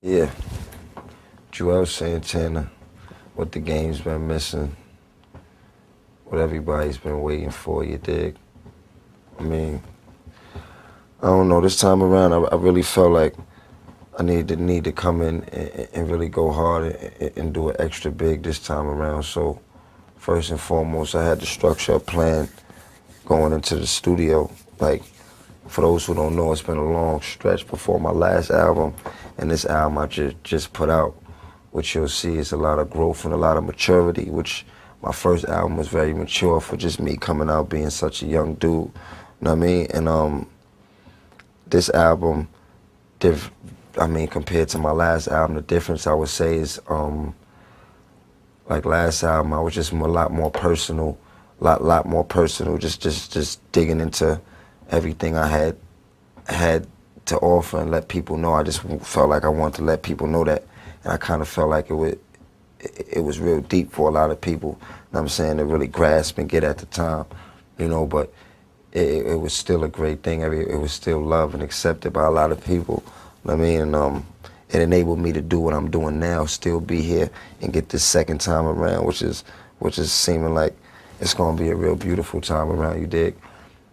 Yeah, Juelz Santana, what the game's been missing, what everybody's been waiting for, you dig? I mean, I don't know, this time around I really felt like I need to come in and really go hard and do it extra big this time around. So first and foremost, I had to structure a plan going into the studio. Like, for those who don't know, it's been a long stretch before my last album, and this album I just put out, which you'll see is a lot of growth and a lot of maturity, which my first album was very mature for just me coming out being such a young dude, you know what I mean? And this album, compared to my last album, the difference I would say is, like last album, I was just a lot more personal, lot more personal, just digging into everything I had to offer and let people know. I just felt like I wanted to let people know that, and I kind of felt like it was real deep for a lot of people, you know what I'm saying, to really grasp and get at the time, you know, but it was still a great thing. It was still loved and accepted by a lot of people, you know what I mean, and it enabled me to do what I'm doing now, still be here and get this second time around, which is seeming like it's gonna be a real beautiful time around, you dig?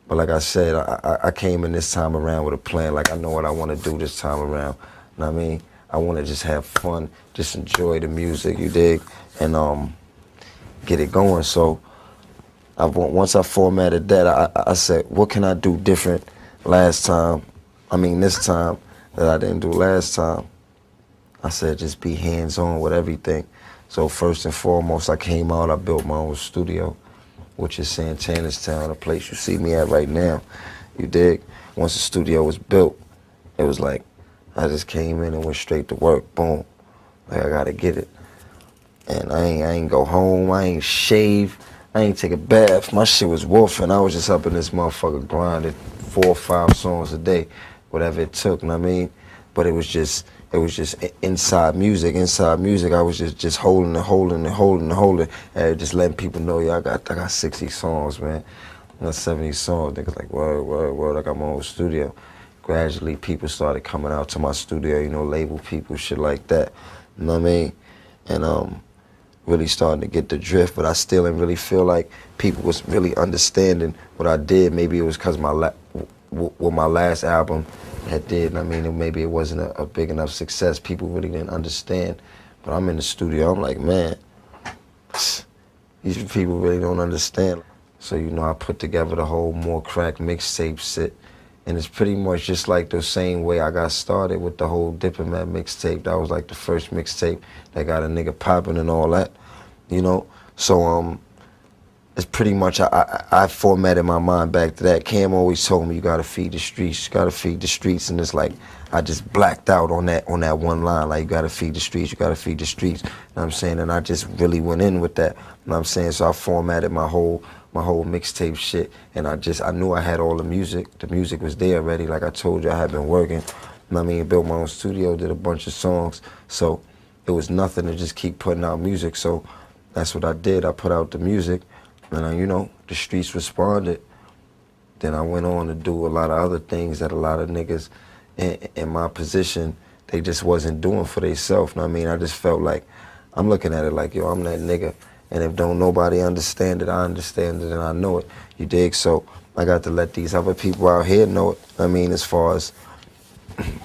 But like I said, I came in this time around with a plan. Like, I know what I want to do this time around. You know what I mean? I want to just have fun, just enjoy the music, you dig? And get it going. So once I formatted that, I said, what can I do different this time that I didn't do last time? I said, just be hands-on with everything. So first and foremost, I came out, I built my own studio, which is Santana's Town, a place you see me at right now, you dig? Once the studio was built, it was like, I just came in and went straight to work, boom. Like, I gotta get it. And I ain't go home, I ain't shave, I ain't take a bath. My shit was wolfing. I was just up in this motherfucker grinding 4 or 5 songs a day, whatever it took, you know what I mean? But it was just inside music. I was just holding and just letting people know, yeah, I got 60 songs, man. I got 70 songs. Niggas like, word, I got my own studio. Gradually, people started coming out to my studio, you know, label people, shit like that. You know what I mean? And really starting to get the drift, but I still didn't really feel like people was really understanding what I did. Maybe it was because what my last album had did. I mean, maybe it wasn't a big enough success. People really didn't understand. But I'm in the studio, I'm like, man, these people really don't understand. So, you know, I put together the whole More Crack mixtape shit. And it's pretty much just like the same way I got started with the whole Diplomat mixtape. That was like the first mixtape that got a nigga popping and all that, you know? So, it's pretty much, I formatted my mind back to that. Cam always told me, you gotta feed the streets, and it's like, I just blacked out on that one line, like, you gotta feed the streets, you know what I'm saying? And I just really went in with that, you know what I'm saying? So I formatted my whole mixtape shit, and I knew I had all the music was there already, like I told you, I had been working, you know what I mean? Built my own studio, did a bunch of songs, so it was nothing to just keep putting out music, so that's what I did. I put out the music, and you know, the streets responded. Then I went on to do a lot of other things that a lot of niggas in my position, they just wasn't doing for themselves. You know what I mean? I just felt like, I'm looking at it like, yo, I'm that nigga, and if don't nobody understand it, I understand it and I know it. You dig? So I got to let these other people out here know it. I mean, as far as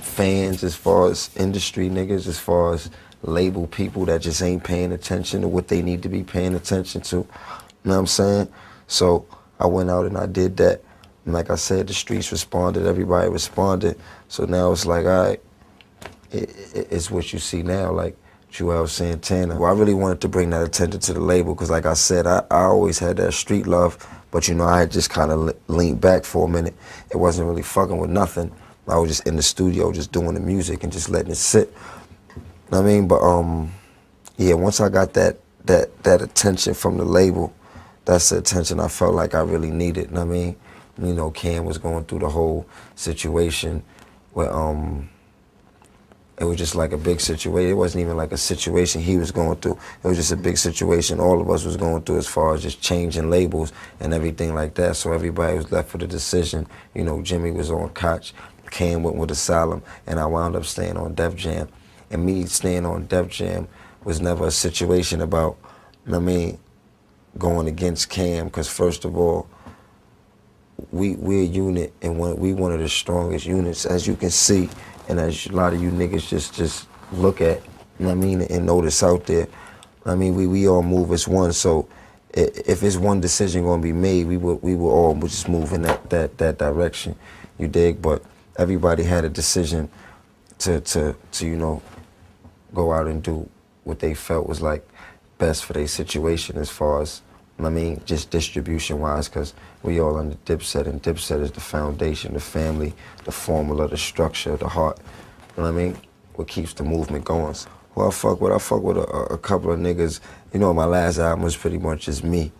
fans, as far as industry niggas, as far as label people that just ain't paying attention to what they need to be paying attention to. You know what I'm saying? So I went out and I did that. And like I said, the streets responded, everybody responded. So now it's like, all right, it's what you see now, like Juelz Santana. Well, I really wanted to bring that attention to the label because like I said, I always had that street love, but you know, I had just kind of leaned back for a minute. It wasn't really fucking with nothing. I was just in the studio, just doing the music and just letting it sit. You know what I mean? But yeah, once I got that attention from the label, that's the attention I felt like I really needed, you know what I mean? You know, Cam was going through the whole situation where it was just like a big situation. It wasn't even like a situation he was going through. It was just a big situation all of us was going through as far as just changing labels and everything like that. So everybody was left with a decision. You know, Jimmy was on Koch, Cam went with Asylum, and I wound up staying on Def Jam. And me staying on Def Jam was never a situation about, I mean, going against Cam, because first of all, we're a unit, and we one of the strongest units, as you can see, and as a lot of you niggas just look at, you know what I mean, and notice out there. I mean, we all move as one, so if it's one decision gonna be made, we will all just move in that direction, you dig? But everybody had a decision to you know, go out and do what they felt was like best for their situation as far as, I mean, just distribution-wise, because we all under Dipset, and Dipset is the foundation, the family, the formula, the structure, the heart, you know what I mean? What keeps the movement going. Well, I fuck with a couple of niggas. You know, my last album was pretty much just me.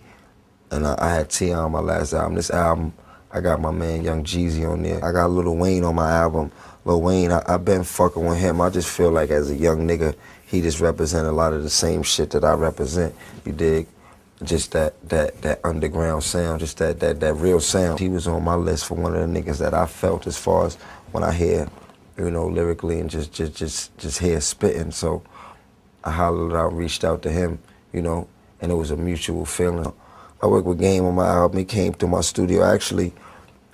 And I had T.I. on my last album. This album, I got my man Young Jeezy on there. I got Lil Wayne on my album. Lil Wayne, I've been fucking with him. I just feel like as a young nigga, he just represent a lot of the same shit that I represent, you dig? Just that underground sound, just that real sound. He was on my list for one of the niggas that I felt as far as when I hear, you know, lyrically and just hear spitting. So I hollered out, reached out to him, you know, and it was a mutual feeling. I worked with Game on my album. He came to my studio. Actually,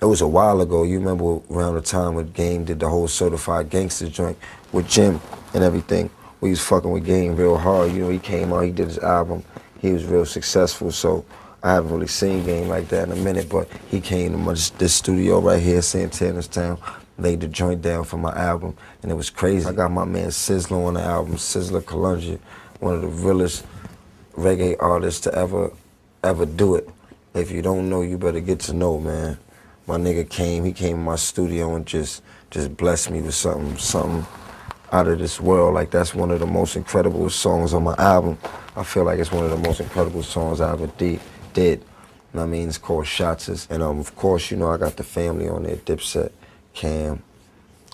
it was a while ago. You remember around the time when Game did the whole Certified Gangster joint with Jim and everything. We was fucking with Game real hard. You know, he came out, he did his album. He was real successful, so I haven't really seen Game like that in a minute, but he came to this studio right here, Santana's Town, laid the joint down for my album, and it was crazy. I got my man Sizzler on the album, Sizzler Kalungia, one of the realest reggae artists to ever do it. If you don't know, you better get to know, man. My nigga came, he came in my studio and just blessed me with something out of this world. Like, that's one of the most incredible songs on my album. I feel like it's one of the most incredible songs I ever did. You know what I mean? It's called Shots. And of course, you know, I got the family on there, Dipset, Cam,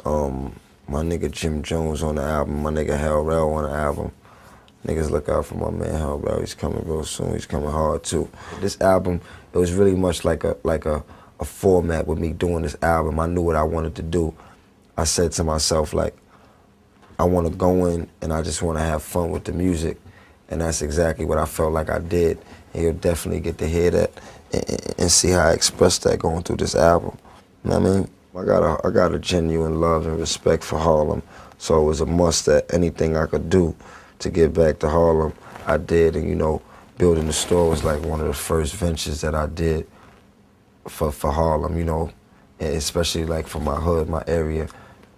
my nigga Jim Jones on the album, my nigga Hell Rell on the album. Niggas look out for my man Hell Rell, he's coming real soon, he's coming hard too. This album, it was really much like a format with me doing this album. I knew what I wanted to do. I said to myself, like, I want to go in and I just want to have fun with the music. And that's exactly what I felt like I did. And you'll definitely get to hear that and see how I expressed that going through this album. You know what I mean? I got a genuine love and respect for Harlem. So it was a must that anything I could do to get back to Harlem, I did. And, you know, building the store was like one of the first ventures that I did for Harlem, you know, and especially like for my hood, my area,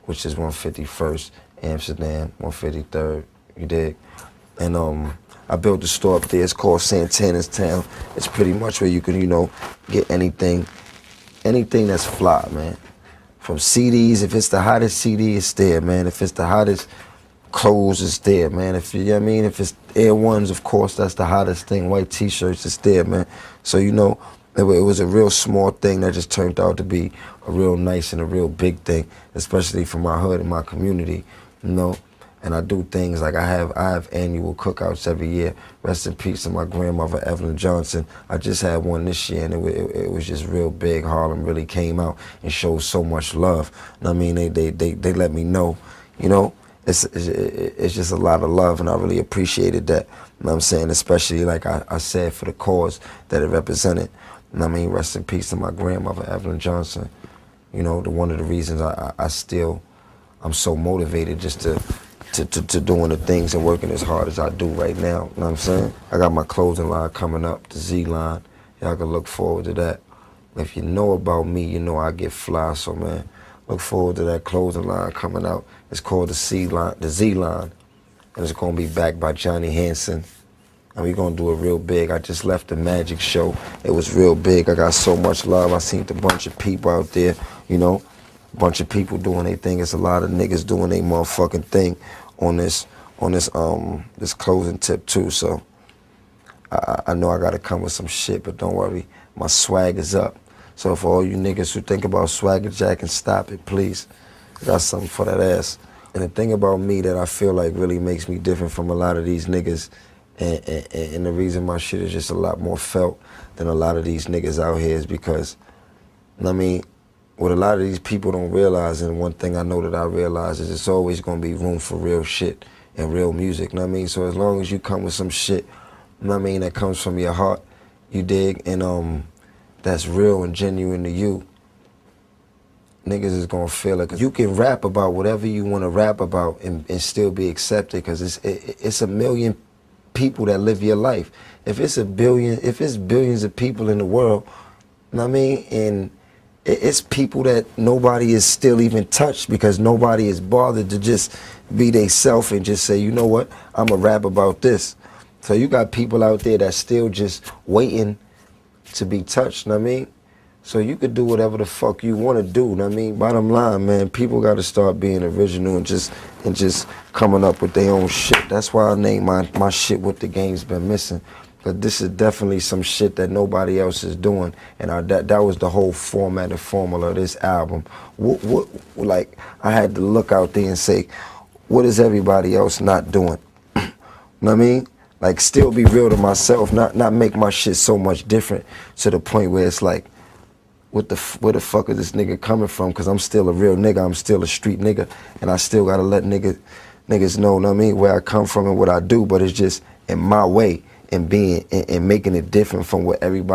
which is 151st. Amsterdam, 153rd, you dig? And I built the store up there. It's called Santana's Town. It's pretty much where you can, you know, get anything that's fly, man. From CDs, if it's the hottest CD, it's there, man. If it's the hottest clothes, it's there, man. If you know what I mean, if it's Air Ones, of course, that's the hottest thing. White T-shirts, it's there, man. So, you know, it was a real small thing that just turned out to be a real nice and a real big thing, especially for my hood and my community. You know, and I do things like I have annual cookouts every year. Rest in peace to my grandmother, Evelyn Johnson. I just had one this year, and it was just real big. Harlem really came out and showed so much love. And I mean, they let me know, you know, it's just a lot of love, and I really appreciated that. You know what I'm saying? Especially like I said, for the cause that it represented. And I mean, rest in peace to my grandmother, Evelyn Johnson. You know, one of the reasons I'm so motivated just to doing the things and working as hard as I do right now. You know what I'm saying? I got my clothing line coming up, the Z line. Y'all can look forward to that. If you know about me, you know I get fly, so man, look forward to that clothing line coming out. It's called the Z line, and it's gonna be backed by Johnny Hanson. And we're gonna do it real big. I just left the Magic show. It was real big. I got so much love. I seen a bunch of people out there, you know. Bunch of people doing their thing. It's a lot of niggas doing their motherfucking thing on this closing tip too. So I know I gotta come with some shit, but don't worry, my swag is up. So for all you niggas who think about swagger jacking, stop it, please. I got something for that ass. And the thing about me that I feel like really makes me different from a lot of these niggas, and the reason my shit is just a lot more felt than a lot of these niggas out here is because, I mean, what a lot of these people don't realize, and one thing I know that I realize, is it's always gonna be room for real shit and real music, you know what I mean? So as long as you come with some shit, you know what I mean, that comes from your heart, you dig, and that's real and genuine to you, niggas is gonna feel it. You can rap about whatever you wanna rap about and still be accepted, cause it's a million people that live your life. If it's billions of people in the world, you know what I mean, and it's people that nobody is still even touched because nobody is bothered to just be they self and just say, you know what, I'm a rap about this. So you got people out there that's still just waiting to be touched, you know what I mean? So you could do whatever the fuck you want to do, you know what I mean? Bottom line, man, people got to start being original and just coming up with their own shit. That's why I named my shit What the Game's Been Missing. But this is definitely some shit that nobody else is doing, and that was the whole format and formula of this album. Like, I had to look out there and say, what is everybody else not doing? You know what I mean? Like, still be real to myself, not make my shit so much different to the point where it's like, where the fuck is this nigga coming from? Because I'm still a real nigga, I'm still a street nigga, and I still gotta let niggas know, what I mean, where I come from and what I do, but it's just in my way, and making it different from what everybody